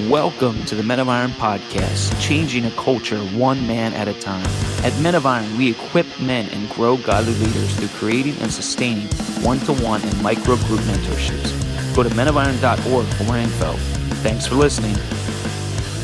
Welcome to the Men of Iron podcast, changing a culture one man at a time. At Men of Iron, we equip men and grow godly leaders through creating and sustaining one-to-one and micro-group mentorships. Go to menofiron.org for more info. Thanks for listening.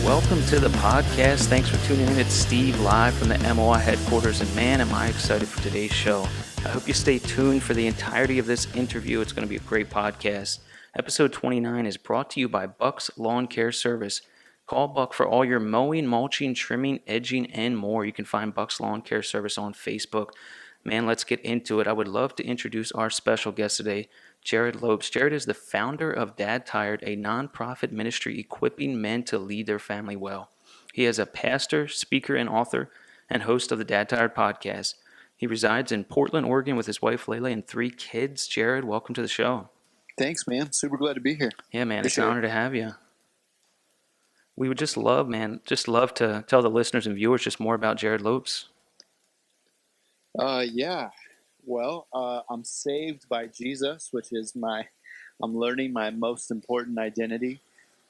Welcome to the podcast. Thanks for tuning in. It's Steve live from the MOI headquarters, and man, am I excited for today's show. I hope you stay tuned for the entirety of this interview. It's going to be a great podcast. Episode 29 is brought to you by Buck's Lawn Care Service. Call Buck for all your mowing, mulching, trimming, edging, and more. You can find Buck's Lawn Care Service on Facebook. Man, let's get into it. I would love to introduce our special guest today, Jerrad Lopes. Jerrad is the founder of Dad Tired, a nonprofit ministry equipping men to lead their family well. He is a pastor, speaker, and author, and host of the Dad Tired podcast. He resides in Portland, Oregon with his wife, Layla, and 3 kids. Jerrad, welcome to the show. Thanks, man. Super glad to be here. Yeah, man, it's an honor to have you. We would just love to tell the listeners and viewers just more about Jerrad Lopes. Yeah. Well, I'm saved by Jesus, which is I'm learning my most important identity.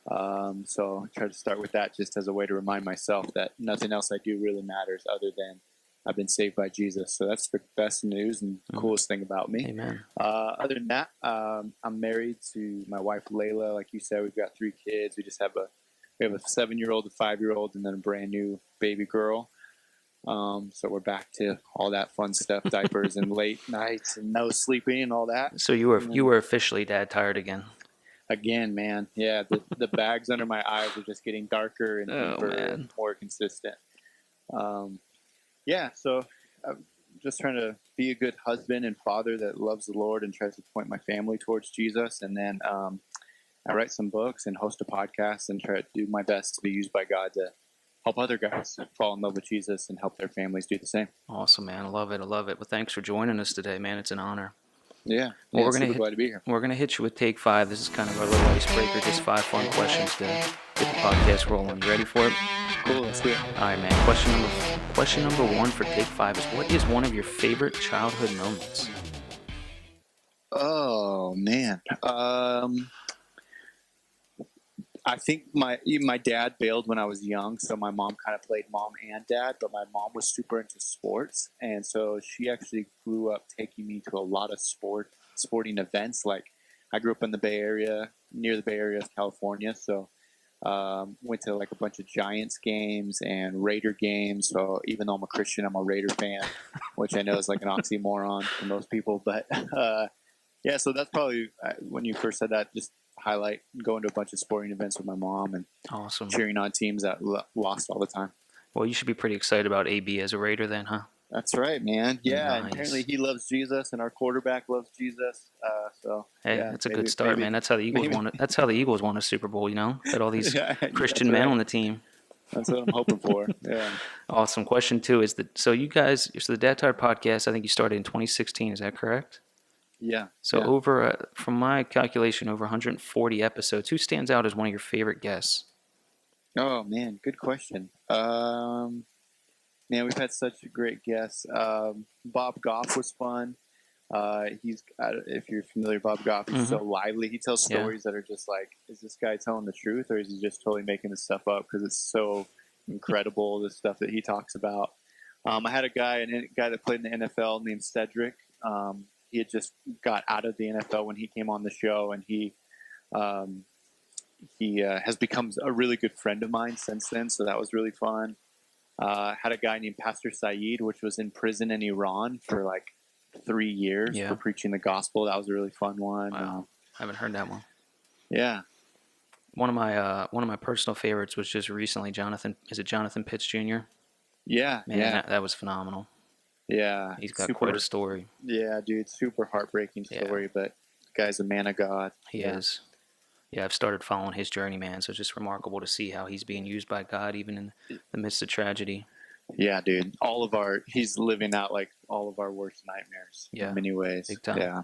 So I try to start with that just as a way to remind myself that nothing else I do really matters other than I've been saved by Jesus. So that's the best news and coolest thing about me. Amen. Other than that, I'm married to my wife, Layla. Like you said, we've got 3 kids. We have a 7-year-old, a 5-year-old, and then a brand new baby girl. So we're back to all that fun stuff, diapers and late nights and no sleeping and all that. So you were officially Dad Tired again. Again, man. Yeah, the bags under my eyes are just getting darker and deeper and more consistent. Yeah, so I'm just trying to be a good husband and father that loves the Lord and tries to point my family towards Jesus. And then I write some books and host a podcast and try to do my best to be used by God to help other guys fall in love with Jesus and help their families do the same. Awesome, man. I love it. Well, thanks for joining us today, man. It's an honor. Yeah, well, we're glad to be here. We're going to hit you with take 5. This is kind of our little icebreaker, just 5 fun questions to get the podcast rolling. You ready for it? Cool, let's do it. All right, man. Question number 1 for take 5 is, what is one of your favorite childhood moments? Oh, man. I think my dad bailed when I was young, so my mom kind of played mom and dad, but my mom was super into sports, and so she actually grew up taking me to a lot of sporting events. Like, I grew up in the Bay Area, near the Bay Area of California, so went to like a bunch of Giants games and Raider games. So even though I'm a Christian, I'm a Raider fan, which I know is like an oxymoron for most people, but yeah, so that's probably when you first said that, just highlight going to a bunch of sporting events with my mom and awesome cheering on teams that lost all the time. Well, you should be pretty excited about AB as a Raider then, huh? That's right, man. Yeah, nice. And apparently he loves Jesus and our quarterback loves Jesus. So hey, yeah, that's a good start, man. That's how the Eagles won a Super Bowl, you know? Got all these Christian men on the team. That's what I'm hoping for. Yeah. Awesome. Question 2 is so the Dad Tired podcast, I think you started in 2016, is that correct? Yeah. So over, from my calculation, over 140 episodes. Who stands out as one of your favorite guests? Oh man, good question. Man, we've had such great guests. Bob Goff was fun. If you're familiar with Bob Goff, he's so lively. He tells stories that are just like, is this guy telling the truth or is he just totally making this stuff up? Because it's so incredible, the stuff that he talks about. I had a guy that played in the NFL named Cedric. He had just got out of the NFL when he came on the show, and he has become a really good friend of mine since then. So that was really fun. Had a guy named Pastor Saeed, which was in prison in Iran for like 3 years for preaching the gospel. That was a really fun one. Wow. I haven't heard that one. Yeah. One of my personal favorites was just recently Jonathan Pitts Jr.? Yeah. Man, that was phenomenal. Yeah. He's got quite a story. Yeah, dude. Super heartbreaking story, but the guy's a man of God. He is. Yeah, I've started following his journey, man. So it's just remarkable to see how he's being used by God even in the midst of tragedy. Yeah, dude. He's living out like all of our worst nightmares in many ways. Big time. Yeah.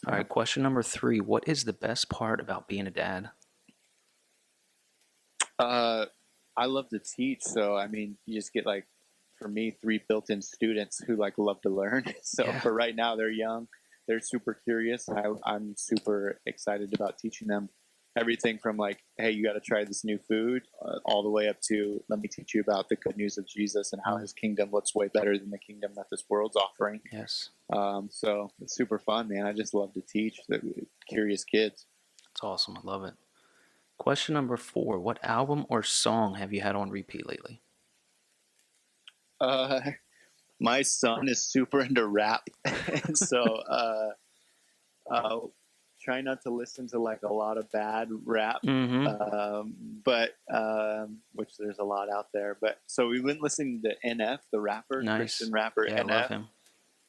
All right, question number 3. What is the best part about being a dad? I love to teach, so I mean, you just get like, for me, 3 built-in students who like love to learn. So for right now, they're young, they're super curious. I'm super excited about teaching them everything from like, hey, you got to try this new food, all the way up to let me teach you about the good news of Jesus and how his kingdom looks way better than the kingdom that this world's offering. Yes. So it's super fun, man. I just love to teach the curious kids. It's awesome. I love it. Question number 4. What album or song have you had on repeat lately? My son is super into rap, and so try not to listen to like a lot of bad rap, but which there's a lot out there. But so we've been listening to NF, the rapper, Nice. Christian rapper, Yeah, I love NF, him.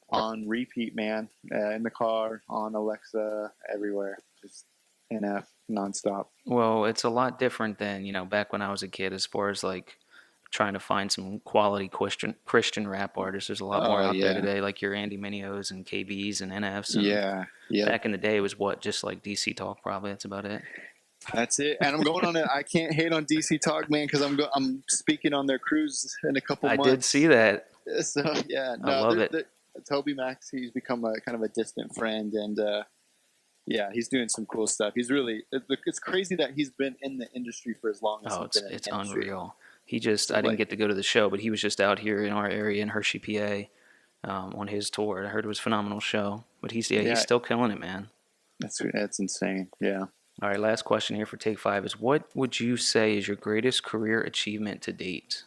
on repeat, man. In the car, on Alexa, everywhere, just NF nonstop. Well, it's a lot different than, back when I was a kid as far as like trying to find some quality Christian rap artists. There's a lot more Oh out there yeah, today, like your Andy Minios and KBs and NFs. And yeah, yeah. back in the day, it was just like DC Talk, probably. That's about it. That's it. And I'm going on it. I can't hate on DC Talk, man, because I'm speaking on their cruise in a couple I months. did see that. So yeah, I love it. Toby Max, he's become a kind of a distant friend, and yeah, he's doing some cool stuff. He's really, it's crazy that he's been in the industry for as long as Oh, he's been in it's the industry. unreal. I didn't get to go to the show, but he was just out here in our area in Hershey, PA, on his tour. I heard it was a phenomenal show. But he's still killing it, man. That's insane. Yeah. All right, last question here for Take 5 is, what would you say is your greatest career achievement to date?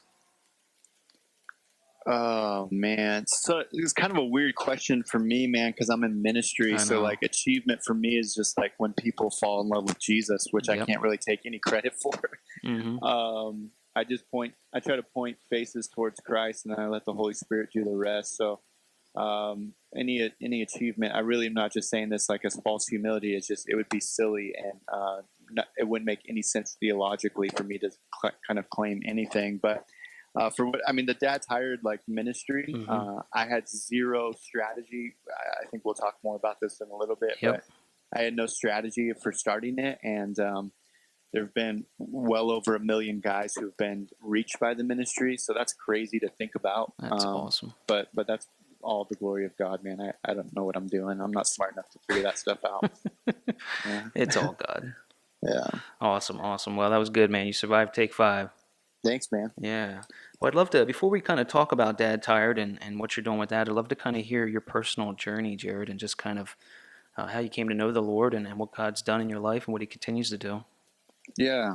Oh man, so it's kind of a weird question for me, man, because I'm in ministry. So like, achievement for me is just like when people fall in love with Jesus, which I can't really take any credit for. I try to point faces towards Christ, and then I let the Holy Spirit do the rest. So any achievement, I really am not just saying this like as false humility. It's just, it would be silly, and it wouldn't make any sense theologically for me to kind of claim anything. But the Dad's Hired like ministry, I had zero strategy. I think we'll talk more about this in a little bit, but I had no strategy for starting it. And there have been well over 1 million guys who've been reached by the ministry. So that's crazy to think about. That's awesome. But that's all the glory of God, man. I don't know what I'm doing. I'm not smart enough to figure that stuff out. Yeah. It's all God. Yeah. Awesome. Well, that was good, man. You survived Take 5. Thanks, man. Yeah. Well, I'd love to, before we kind of talk about Dad Tired and what you're doing with that, I'd love to kind of hear your personal journey, Jerrad, and just kind of how you came to know the Lord and what God's done in your life and what he continues to do. Yeah.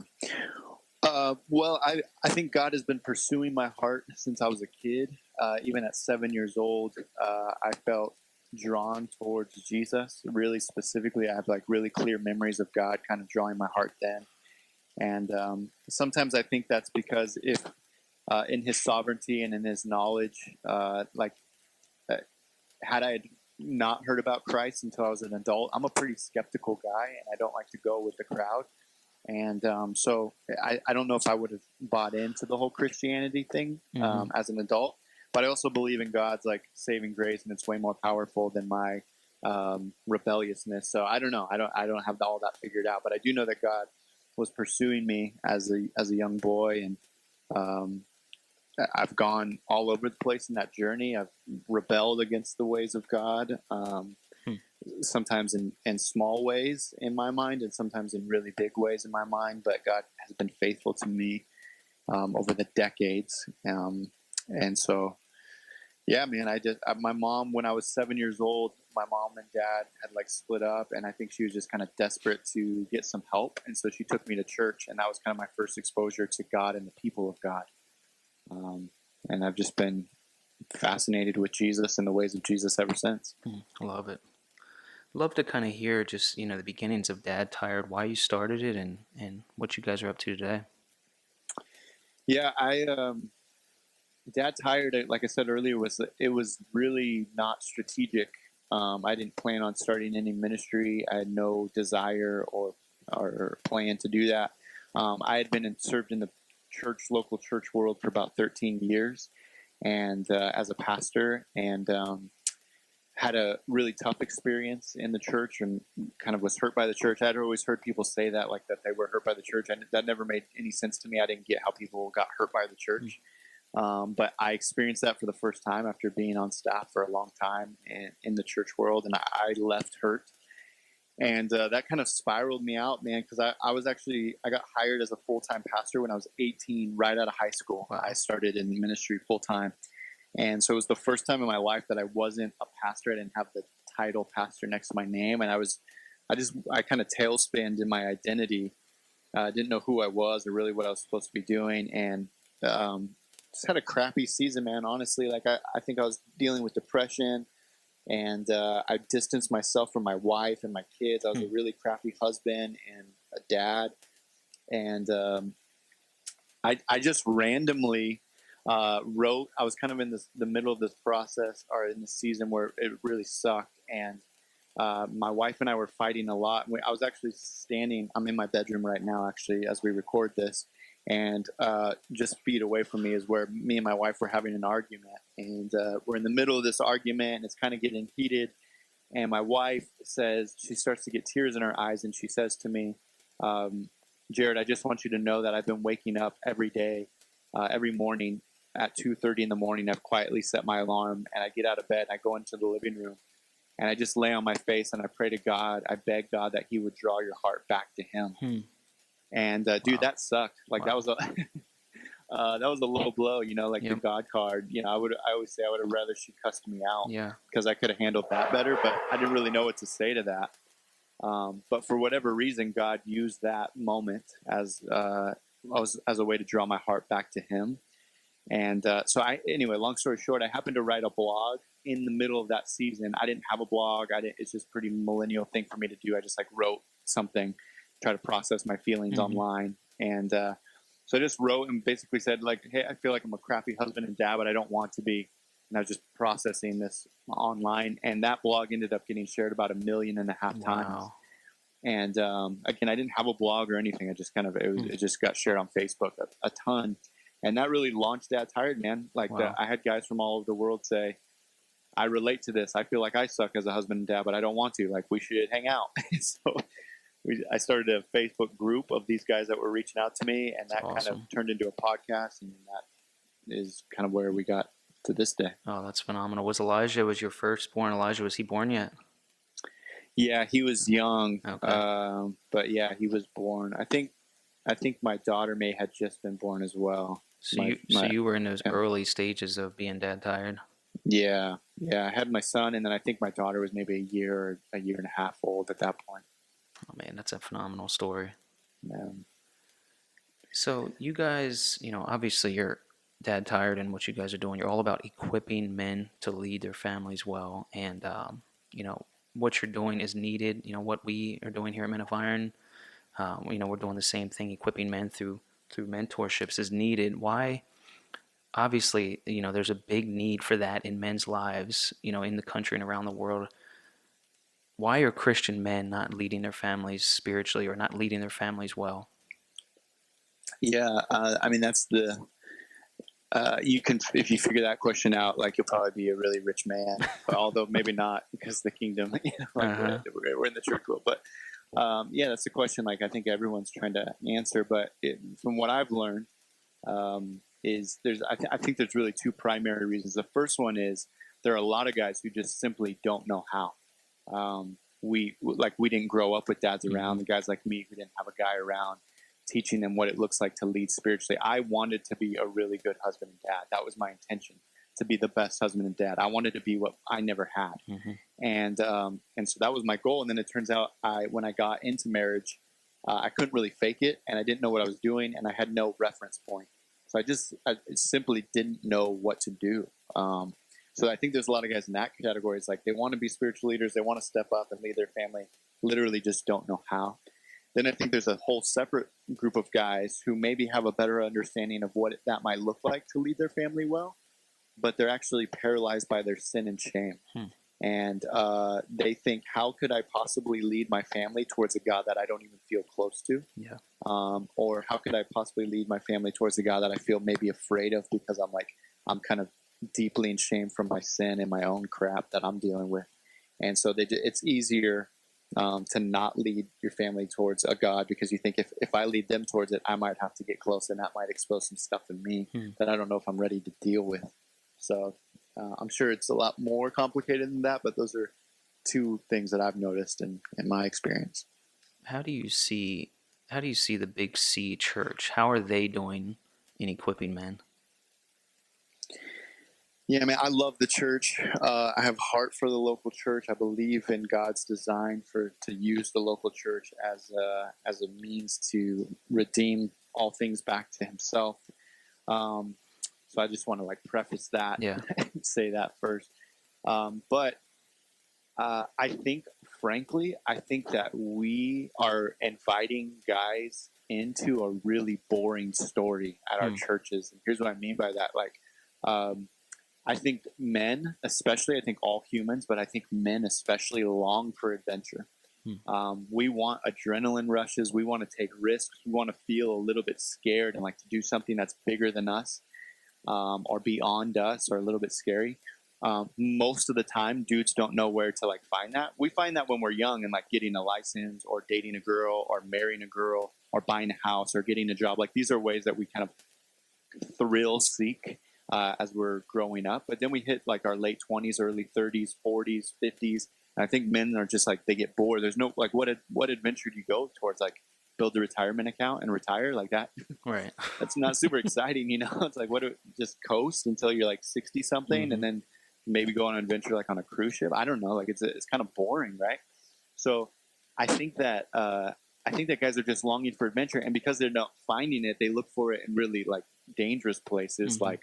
Well, I think God has been pursuing my heart since I was a kid. Even at 7 years old, I felt drawn towards Jesus. Really specifically, I have like really clear memories of God kind of drawing my heart then. And sometimes I think that's because if in his sovereignty and in his knowledge, had I not heard about Christ until I was an adult, I'm a pretty skeptical guy, and I don't like to go with the crowd. And so I don't know if I would have bought into the whole Christianity thing as an adult, but I also believe in God's like saving grace, and it's way more powerful than my rebelliousness. So I don't know. I don't have all that figured out, but I do know that God was pursuing me as a young boy, and I've gone all over the place in that journey. I've rebelled against the ways of God, sometimes in small ways in my mind, and sometimes in really big ways in my mind. But God has been faithful to me over the decades, and so. Yeah, man. My mom, when I was 7 years old, my mom and dad had like split up, and I think she was just kind of desperate to get some help. And so she took me to church, and that was kind of my first exposure to God and the people of God. And I've just been fascinated with Jesus and the ways of Jesus ever since. I love it. Love to kind of hear just, the beginnings of Dad Tired, why you started it, and what you guys are up to today. Yeah, Dad Tired, like I said earlier, it was really not strategic. I didn't plan on starting any ministry. I had no desire or plan to do that. I had been served in the local church world for about 13 years, and as a pastor, and had a really tough experience in the church, and kind of was hurt by the church. I'd always heard people say that they were hurt by the church, and that never made any sense to me. I didn't get how people got hurt by the church. But I experienced that for the first time after being on staff for a long time in the church world, and I left hurt. And that kind of spiraled me out, man, because I got hired as a full-time pastor when I was 18, right out of high school. Wow. I started in ministry full-time. And so it was the first time in my life that I wasn't a pastor. I didn't have the title pastor next to my name. And I kind of tailspinned in my identity. Didn't know who I was or really what I was supposed to be doing. And just had a crappy season, man. Honestly, like I think I was dealing with depression, and I distanced myself from my wife and my kids. I was a really crappy husband and a dad. And I just randomly wrote. I was kind of in the middle of this process, or in the season where it really sucked, and my wife and I were fighting a lot. I was actually standing. I'm in my bedroom right now, actually, as we record this, and just feet away from me is where me and my wife were having an argument, and we're in the middle of this argument, and it's kind of getting heated. And my wife says, she starts to get tears in her eyes, and she says to me, "Jerrad, I just want you to know that I've been waking up every day, every morning at 2:30 in the morning. I've quietly set my alarm, and I get out of bed, and I go into the living room, and I just lay on my face, and I pray to God. I beg God that He would draw your heart back to Him." And dude, that sucked. Like that was a that was a low blow, like the God card. I always say I would have rather she cussed me out, because I could have handled that better, but I didn't really know what to say to that. But for whatever reason, God used that moment as a way to draw my heart back to Him. And anyway, long story short, I happened to write a blog in the middle of that season. I didn't have a blog. It's just a pretty millennial thing for me to do. I just wrote something, try to process my feelings online. And so I just wrote and basically said, hey, I feel like I'm a crappy husband and dad, but I don't want to be. And I was just processing this online. And that blog ended up getting shared about 1.5 million times. And again, I didn't have a blog or anything. I just it just got shared on Facebook a ton. And that really launched Dad Tired, man. I had guys from all over the world say, I relate to this. I feel like I suck as a husband and dad, but I don't want to. We should hang out. So I started a Facebook group of these guys that were reaching out to me, and that kind of turned into a podcast, and that is kind of where we got to this day. Oh, that's phenomenal. Was your firstborn Elijah? Was he born yet? Yeah, he was young. Okay. But yeah, he was born. I think my daughter may have just been born as well. So you were in those early stages of being Dad Tired. Yeah. I had my son, and then I think my daughter was maybe a year and a half old at that point. Oh man, that's a phenomenal story. Yeah. So you guys, obviously you're Dad Tired, and what you guys are doing, you're all about equipping men to lead their families well, and what you're doing is needed. What we are doing here at Men of Iron, we're doing the same thing, equipping men through mentorships is needed. Why? Obviously, there's a big need for that in men's lives, in the country and around the world. Why are Christian men not leading their families spiritually, or not leading their families well? Yeah, that's you can, if you figure that question out, you'll probably be a really rich man. Although maybe not, because the kingdom, we're in the church world. But that's the question. I think everyone's trying to answer. But from what I've learned, I think there's really two primary reasons. The first one is there are a lot of guys who just simply don't know how. We didn't grow up with dads around. The guys like me who didn't have a guy around teaching them what it looks like to lead spiritually. I wanted to be a really good husband and dad. That was my intention, to be the best husband and dad. I wanted to be what I never had. And so that was my goal. And then it turns out when I got into marriage, I couldn't really fake it, and I didn't know what I was doing, and I had no reference point. So I simply didn't know what to do. So I think there's a lot of guys in that category. It's they want to be spiritual leaders. They want to step up and lead their family, literally just don't know how. Then I think there's a whole separate group of guys who maybe have a better understanding of what that might look like to lead their family well, but they're actually paralyzed by their sin and shame. And they think, how could I possibly lead my family towards a God that I don't even feel close to? Yeah. Or how could I possibly lead my family towards a God that I feel maybe afraid of, because I'm kind of deeply in shame from my sin and my own crap that I'm dealing with. And so it's easier to not lead your family towards a God, because you think if I lead them towards it, I might have to get close, and that might expose some stuff in me that I don't know if I'm ready to deal with. So I'm sure it's a lot more complicated than that, but those are two things that I've noticed in my experience. How do you see the Big C church? How are they doing in equipping men? Yeah, man, I love the church. I have heart for the local church. I believe in God's design to use the local church as a means to redeem all things back to Himself. So I just want to preface that and say that first. But I think, frankly, that we are inviting guys into a really boring story at our churches. And here's what I mean by that. I think men, especially, I think all humans, but I think men especially long for adventure. We want adrenaline rushes. We want to take risks. We want to feel a little bit scared and to do something that's bigger than us, or beyond us, or a little bit scary. Most of the time, dudes don't know where to find that. We find that when we're young and getting a license, or dating a girl, or marrying a girl, or buying a house, or getting a job. These are ways that we kind of thrill seek as we're growing up. But then we hit our late 20s, early 30s, 40s, 50s. And I think men are just they get bored. There's no what adventure do you go towards? Build a retirement account and retire like that. Right. That's not super exciting, It's just coast until you're 60 something, and then maybe go on an adventure on a cruise ship. I don't know. It's kind of boring, right? So I think that guys are just longing for adventure, and because they're not finding it, they look for it in really dangerous places like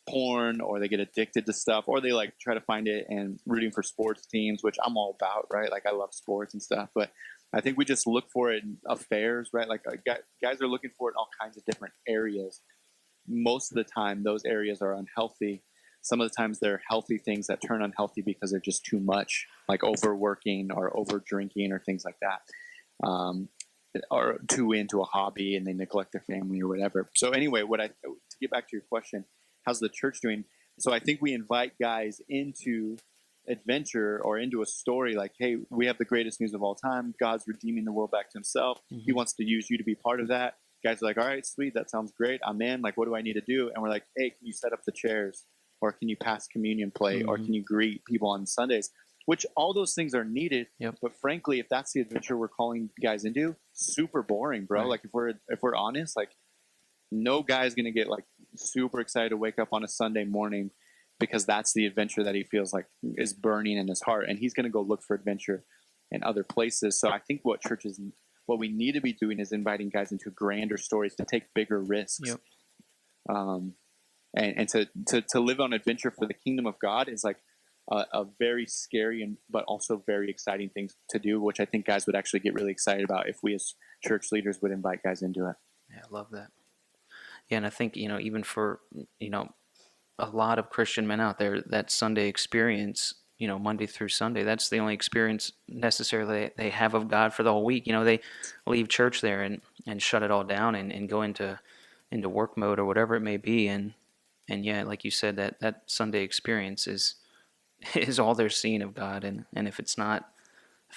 porn, or they get addicted to stuff, or they try to find it and rooting for sports teams, which I'm all about, right? I love sports and stuff, but I think we just look for it in affairs, right? Guys are looking for it in all kinds of different areas. Most of the time, those areas are unhealthy. Some of the times they're healthy things that turn unhealthy because they're just too much, overworking or over drinking or things like that. Or too into a hobby and they neglect their family or whatever. So anyway, to get back to your question, how's the church doing? So I think we invite guys into adventure or into a story hey, we have the greatest news of all time. God's redeeming the world back to Himself. He wants to use you to be part of that. Guys are all right, sweet, that sounds great. I'm in. What do I need to do? And we're hey, can you set up the chairs? Or can you pass communion plate? Or can you greet people on Sundays? Which all those things are needed. Yep. But frankly, if that's the adventure we're calling guys into, super boring, bro. Right. If we're honest, no guy's gonna get super excited to wake up on a Sunday morning because that's the adventure that he feels is burning in his heart, and he's gonna go look for adventure in other places. So I think what we need to be doing is inviting guys into grander stories, to take bigger risks. Yep. And to live on adventure for the kingdom of God is a very scary but also very exciting thing to do, which I think guys would actually get really excited about if we as church leaders would invite guys into it. Yeah, I love that. Yeah, and I think, even for, a lot of Christian men out there, that Sunday experience, Monday through Sunday, that's the only experience necessarily they have of God for the whole week. They leave church there and shut it all down and go into work mode or whatever it may be. And yeah, like you said, that Sunday experience is all they're seeing of God. And if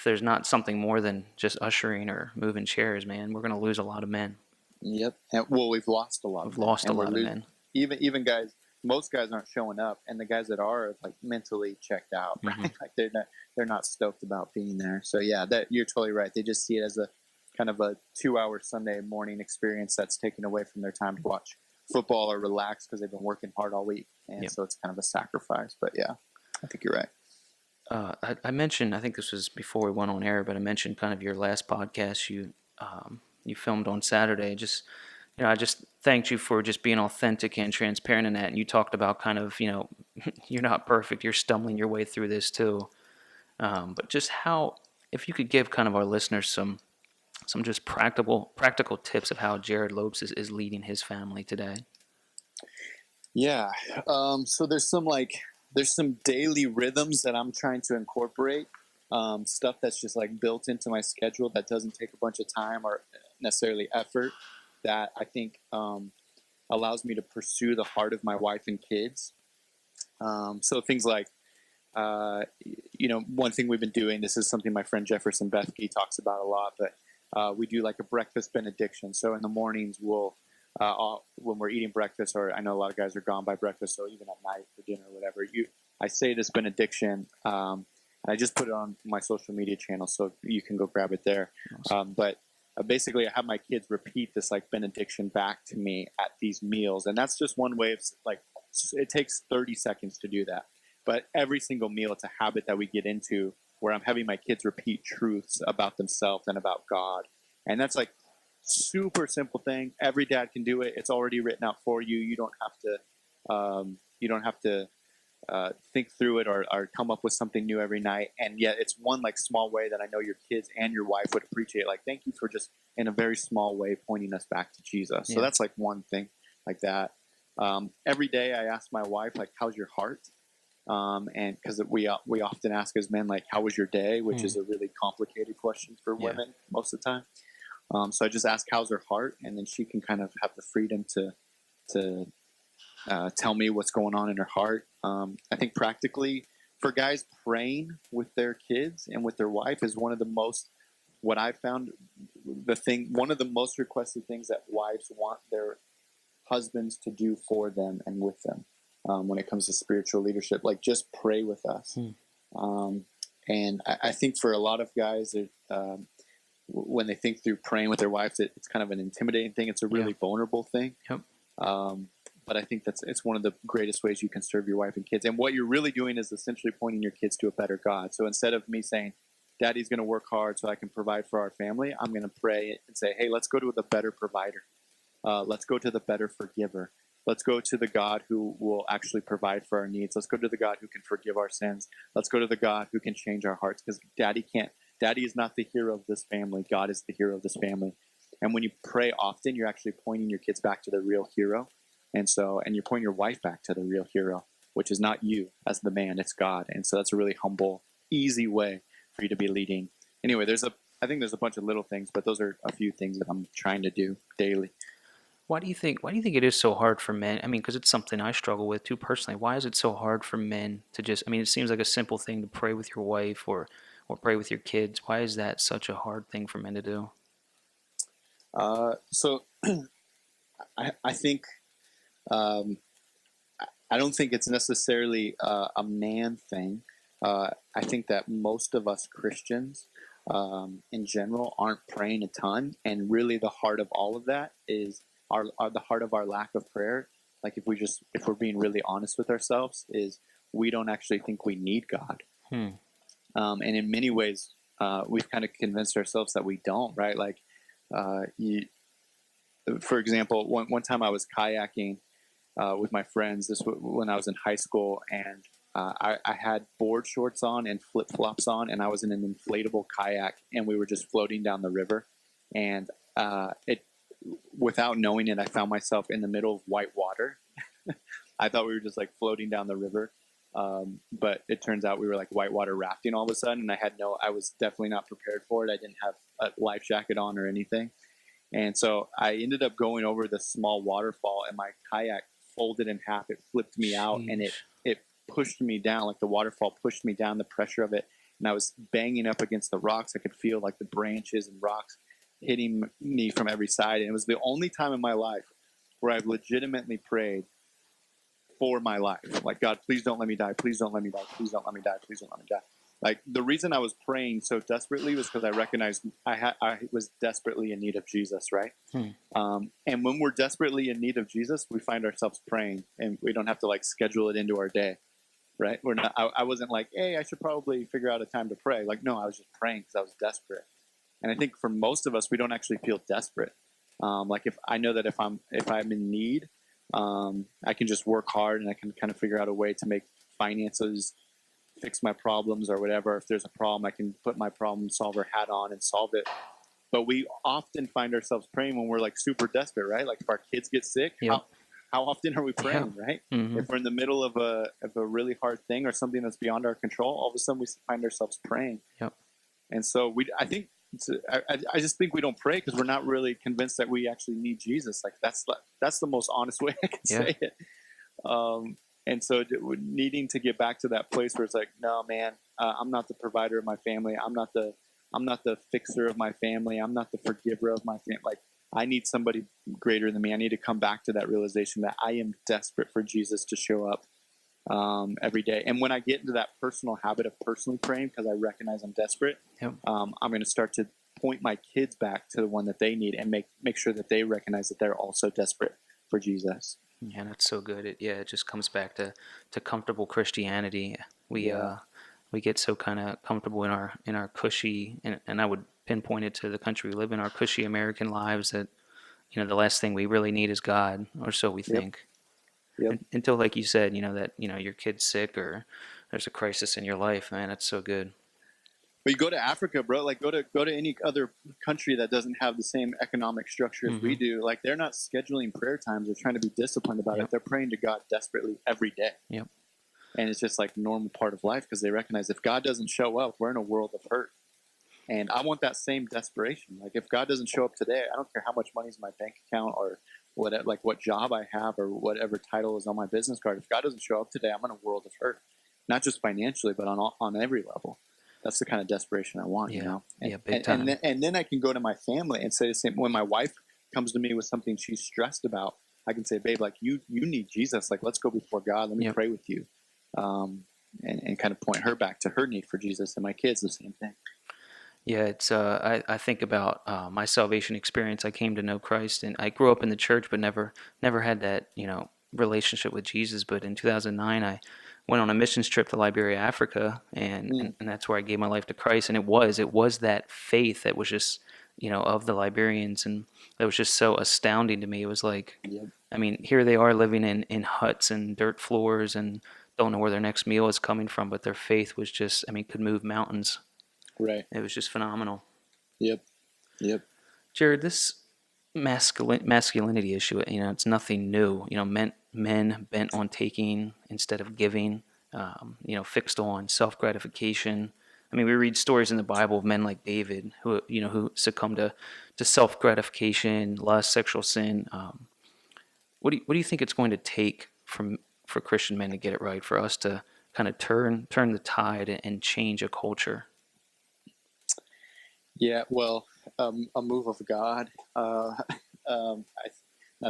there's not something more than just ushering or moving chairs, man, we're going to lose a lot of men. Yep. And, we've lost a lot. We've lost a lot of men. Even guys, most guys aren't showing up, and the guys that are mentally checked out. Right? They're not stoked about being there. So yeah, that you're totally right. They just see it as a kind of a 2-hour Sunday morning experience that's taken away from their time to watch football or relax because they've been working hard all week, and so it's kind of a sacrifice. But yeah, I think you're right. I mentioned, I think this was before we went on air, but I mentioned kind of your last podcast you filmed on Saturday. Just, I just thanked you for just being authentic and transparent in that. And you talked about kind of, you're not perfect, you're stumbling your way through this too. But just if you could give kind of our listeners some just practical tips of how Jerrad Lopes is leading his family today. Yeah. So there's some daily rhythms that I'm trying to incorporate. Stuff that's just built into my schedule that doesn't take a bunch of time or necessarily effort, that I think allows me to pursue the heart of my wife and kids. So things one thing we've been doing, this is something my friend Jefferson Bethke talks about a lot, but we do a breakfast benediction. So in the mornings we'll when we're eating breakfast, or I know a lot of guys are gone by breakfast, so even at night for dinner or whatever, I say this benediction, I just put it on my social media channel, so you can go grab it there. Awesome. But basically, I have my kids repeat this like benediction back to me at these meals, and that's just one way of like it takes 30 seconds to do that. But every single meal, it's a habit that we get into where I'm having my kids repeat truths about themselves and about God, and that's like super simple thing. Every dad can do it. It's already written out for you. You don't have to. You don't have to think through it or come up with something new every night. And yet it's one like small way that I know your kids and your wife would appreciate. Like, thank you for just in a very small way pointing us back to Jesus. So that's like one thing like that. Every day I ask my wife, like, how's your heart? And because we often ask as men, like, how was your day? Which is a really complicated question for women most of the time. So I just ask, how's her heart? And then she can kind of have the freedom to tell me what's going on in her heart. I think practically for guys, praying with their kids and with their wife is one of the most, what I found, one of the most requested things that wives want their husbands to do for them and with them when it comes to spiritual leadership. Like, just pray with us. And I think for a lot of guys, when they think through praying with their wives, it's kind of an intimidating thing. It's a really vulnerable thing. But I think it's one of the greatest ways you can serve your wife and kids. And what you're really doing is essentially pointing your kids to a better God. So instead of me saying, Daddy's going to work hard so I can provide for our family, I'm going to pray and say, hey, let's go to the better provider. Let's go to the better forgiver. Let's go to the God who will actually provide for our needs. Let's go to the God who can forgive our sins. Let's go to the God who can change our hearts, because Daddy is not the hero of this family. God is the hero of this family. And when you pray often, you're actually pointing your kids back to the real hero. And you're pointing your wife back to the real hero, which is not you as the man, it's God. And so that's a really humble, easy way for you to be leading. Anyway, I think there's a bunch of little things, but those are a few things that I'm trying to do daily. Why do you think it is so hard for men? I mean, because it's something I struggle with too personally. Why is it so hard for men to just, I mean, it seems like a simple thing to pray with your wife or pray with your kids. Why is that such a hard thing for men to do? So I think, I don't think it's necessarily a man thing. I think that most of us Christians in general aren't praying a ton. And really the heart of all of that is the heart of our lack of prayer. Like, if we're being really honest with ourselves, is we don't actually think we need God. And in many ways, we've kind of convinced ourselves that we don't, right? Like, for example, one time I was kayaking with my friends. This was when I was in high school, and I had board shorts on and flip-flops on, and I was in an inflatable kayak, and we were just floating down the river. And without knowing it, I found myself in the middle of white water. I thought we were just like floating down the river. But it turns out we were like whitewater rafting all of a sudden. And I was definitely not prepared for it. I didn't have a life jacket on or anything. And so I ended up going over this small waterfall, and my kayak folded in half. It flipped me out, and it pushed me down. Like, the waterfall pushed me down, the pressure of it. And I was banging up against the rocks. I could feel like the branches and rocks hitting me from every side. And it was the only time in my life where I've legitimately prayed for my life. Like, God, please don't let me die. Please don't let me die. Please don't let me die. Please don't let me die. Like, the reason I was praying so desperately was because I recognized I was desperately in need of Jesus, right? And when we're desperately in need of Jesus, we find ourselves praying, and we don't have to like schedule it into our day, right? I wasn't like, hey, I should probably figure out a time to pray. Like, no, I was just praying because I was desperate. And I think for most of us, we don't actually feel desperate. Like, if I know that if I'm in need, I can just work hard, and I can kind of figure out a way to make finances, fix my problems or whatever. If there's a problem, I can put my problem solver hat on and solve it. But we often find ourselves praying when we're like super desperate, right? Like, if our kids get sick, how often are we praying, right? If we're in the middle of a really hard thing or something that's beyond our control, all of a sudden we find ourselves praying. And so I just think we don't pray because we're not really convinced that we actually need Jesus. Like, that's the most honest way I can say it. And so needing to get back to that place where it's like, no, man, I'm not the provider of my family. I'm not the fixer of my family. I'm not the forgiver of my family. Like, I need somebody greater than me. I need to come back to that realization that I am desperate for Jesus to show up every day. And when I get into that personal habit of personally praying, because I recognize I'm desperate, Yep. I'm going to start to point my kids back to the one that they need and make sure that they recognize that they're also desperate for Jesus. Yeah, that's so good. It just comes back to comfortable Christianity. We get so kind of comfortable in our cushy, and I would pinpoint it to the country we live in, our cushy American lives, that the last thing we really need is God, or so we Yep. think. Yep. Until, like you said, that your kid's sick or there's a crisis in your life, man. That's so good. But you go to Africa, bro. Like go to any other country that doesn't have the same economic structure as we do. Like they're not scheduling prayer times. They're trying to be disciplined about Yep. it. They're praying to God desperately every day. Yep. And it's just like a normal part of life because they recognize if God doesn't show up, we're in a world of hurt. And I want that same desperation. Like if God doesn't show up today, I don't care how much money's in my bank account or what job I have or whatever title is on my business card. If God doesn't show up today, I'm in a world of hurt, not just financially, but on every level. That's the kind of desperation I want, Yeah. And, Big time. And then I can go to my family and say the same. When my wife comes to me with something she's stressed about, I can say, babe, like you need Jesus. Like, let's go before God. Let me pray with you. And kind of point her back to her need for Jesus, and my kids the same thing. Yeah, it's I think about my salvation experience. I came to know Christ, and I grew up in the church, but never had that relationship with Jesus. But in 2009, I went on a missions trip to Liberia, Africa, and that's where I gave my life to Christ. And it was that faith that was just of the Liberians, and that was just so astounding to me. It was like, I mean, here they are living in huts and dirt floors, and don't know where their next meal is coming from, but their faith was just, I mean, could move mountains. Right. It was just phenomenal. Yep. Jerrad, this masculinity issue, it's nothing new. Men bent on taking instead of giving, fixed on self-gratification. I mean, we read stories in the Bible of men like David who succumbed to self-gratification, lust, sexual sin. What do you think it's going to take for Christian men to get it right, for us to kind of turn the tide and change a culture? Yeah, well, a move of God. Not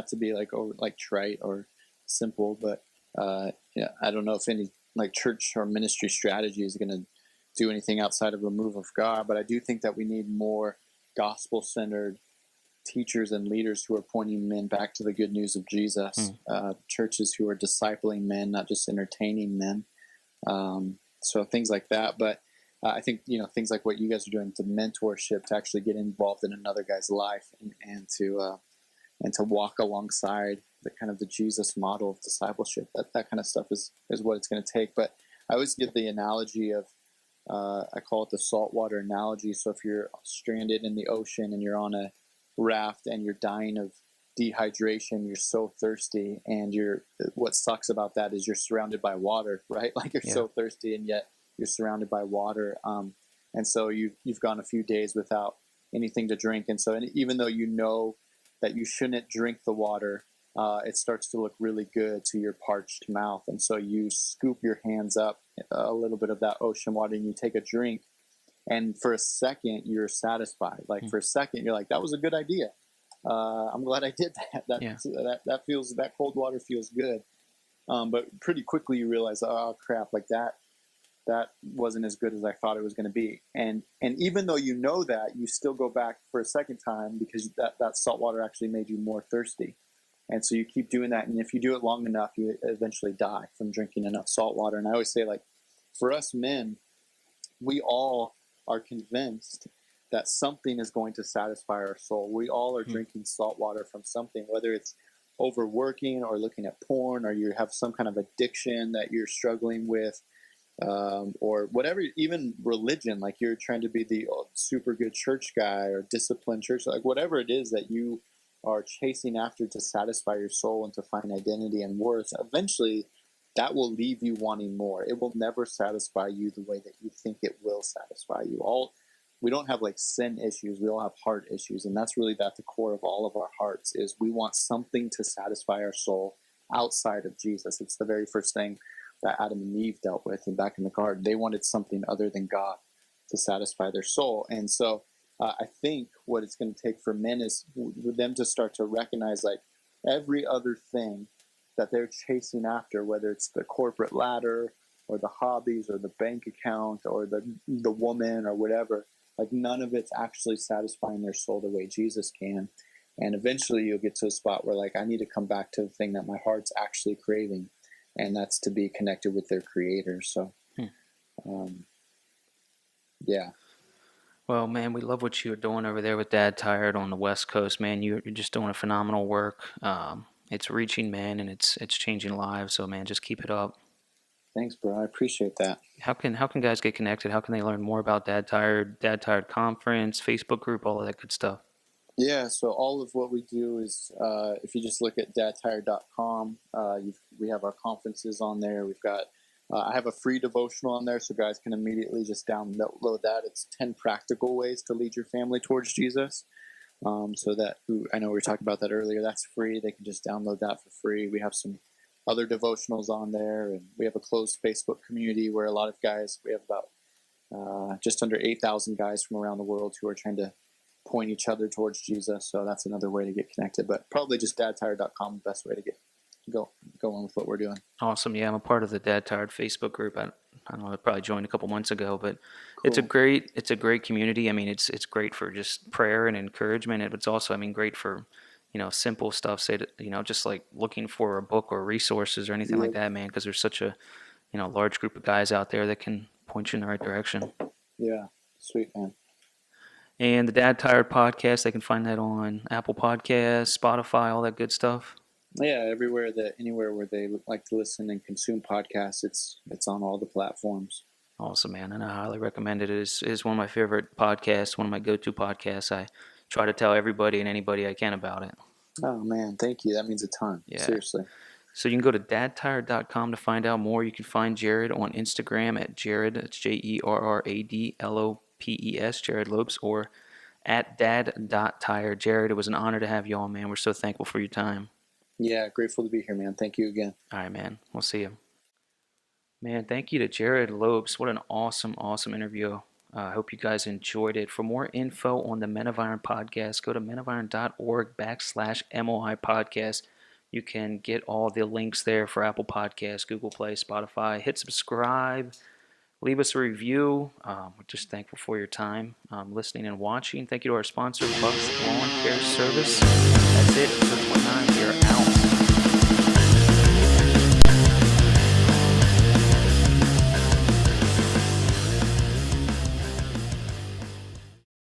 to be like trite or simple, but I don't know if any like church or ministry strategy is going to do anything outside of a move of God. But I do think that we need more gospel-centered teachers and leaders who are pointing men back to the good news of Jesus. Churches who are discipling men, not just entertaining men. So things like that, but. I think things like what you guys are doing, to mentorship, to actually get involved in another guy's life, and to walk alongside the Jesus model of discipleship. That kind of stuff is what it's going to take. But I always give the analogy of I call it the saltwater analogy. So if you're stranded in the ocean and you're on a raft and you're dying of dehydration, you're so thirsty, and what sucks about that is you're surrounded by water, right? Like you're so thirsty, and yet you're surrounded by water, and so you've gone a few days without anything to drink, and so even though you know that you shouldn't drink the water, it starts to look really good to your parched mouth, and so you scoop your hands up a little bit of that ocean water and you take a drink, and for a second you're satisfied. Like for a second you're like, that was a good idea. I'm glad I did that. That cold water feels good, but pretty quickly you realize, oh crap, like that wasn't as good as I thought it was going to be. And even though you know that, you still go back for a second time because that salt water actually made you more thirsty. And so you keep doing that. And if you do it long enough, you eventually die from drinking enough salt water. And I always say, like, for us men, we all are convinced that something is going to satisfy our soul. We all are drinking salt water from something, whether it's overworking or looking at porn, or you have some kind of addiction that you're struggling with. Or whatever, even religion, like you're trying to be the super good church guy or disciplined church, like whatever it is that you are chasing after to satisfy your soul and to find identity and worth, eventually that will leave you wanting more. It will never satisfy you the way that you think it will satisfy you. We don't have like sin issues, we all have heart issues, and that's really at the core of all of our hearts, is we want something to satisfy our soul outside of Jesus. It's the very first thing that Adam and Eve dealt with, and back in the garden, they wanted something other than God to satisfy their soul. And so I think what it's going to take for men is for them to start to recognize, like, every other thing that they're chasing after, whether it's the corporate ladder or the hobbies or the bank account or the woman or whatever, like none of it's actually satisfying their soul the way Jesus can. And eventually you'll get to a spot where like, I need to come back to the thing that my heart's actually craving, and that's to be connected with their creator. So, yeah. Well, man, we love what you're doing over there with Dad Tired on the West Coast, man. You're just doing a phenomenal work. It's reaching men and it's changing lives. So, man, just keep it up. Thanks, bro. I appreciate that. How can guys get connected? How can they learn more about Dad Tired Conference, Facebook group, all of that good stuff? Yeah, so all of what we do is, if you just look at dadtired.com, we have our conferences on there. We've got, I have a free devotional on there, so guys can immediately just download that. It's 10 practical ways to lead your family towards Jesus. So that, I know we were talking about that earlier, that's free. They can just download that for free. We have some other devotionals on there, and we have a closed Facebook community where a lot of guys, we have about just under 8,000 guys from around the world who are trying to point each other towards Jesus. So that's another way to get connected, but probably just dadtired.com, the best way to go on with what we're doing. Awesome. Yeah, I'm a part of the Dad Tired Facebook group. I don't know, I probably joined a couple months ago, but Cool. it's a great community. I mean, it's great for just prayer and encouragement. It's also, I mean, great for, simple stuff, say that, just like looking for a book or resources or anything like that, man, because there's such a, large group of guys out there that can point you in the right direction. Yeah. Sweet, man. And the Dad Tired podcast, they can find that on Apple Podcasts, Spotify, all that good stuff. Yeah, anywhere where they like to listen and consume podcasts, it's on all the platforms. Awesome, man, and I highly recommend it. It is one of my favorite podcasts, one of my go-to podcasts. I try to tell everybody and anybody I can about it. Oh man, thank you. That means a ton. Yeah. Seriously. So you can go to dadtired.com to find out more. You can find Jerrad on Instagram at Jerrad, it's JerradLopes, Jerrad Lopes, or at dad.tired. Jerrad, it was an honor to have you on, man. We're so thankful for your time. Yeah, grateful to be here, man. Thank you again. All right, man. We'll see you. Man, thank you to Jerrad Lopes. What an awesome, awesome interview. I hope you guys enjoyed it. For more info on the Men of Iron podcast, go to menofiron.org/MOI podcast. You can get all the links there for Apple Podcasts, Google Play, Spotify. Hit subscribe. Leave us a review. We're just thankful for your time listening and watching. Thank you to our sponsor, Bucks Lawn Care Service. That's it.